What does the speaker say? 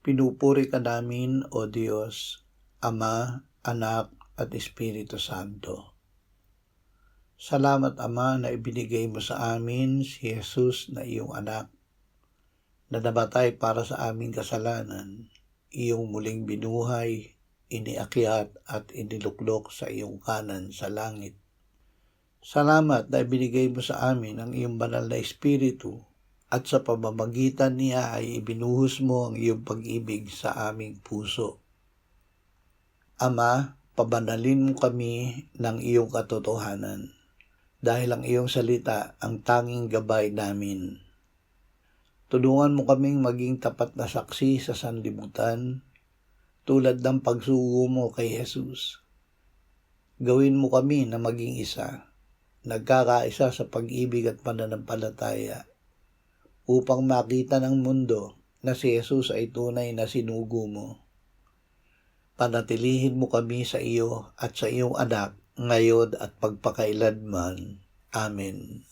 Pinupuri ka namin, O Diyos, Ama, Anak, at Espiritu Santo. Salamat, Ama, na ibinigay mo sa amin si Jesus na iyong anak, na namatay para sa aming kasalanan, iyong muling binuhay, iniakyat at iniluklok sa iyong kanan sa langit. Salamat na ibinigay mo sa amin ang iyong banal na Espiritu at sa pamamagitan niya ay ibinuhos mo ang iyong pag-ibig sa aming puso. Ama, pabanalin mo kami ng iyong katotohanan dahil ang iyong salita ang tanging gabay namin. Tulungan mo kaming maging tapat na saksi sa sanlibutan tulad ng pagsugo mo kay Jesus. Gawin mo kami na maging isa, nagkakaisa sa pag-ibig at pananampalataya upang makita ng mundo na si Jesus ay tunay na sinugo mo. Panatilihin mo kami sa iyo at sa iyong anak ngayon at pagpakailanman. Amen.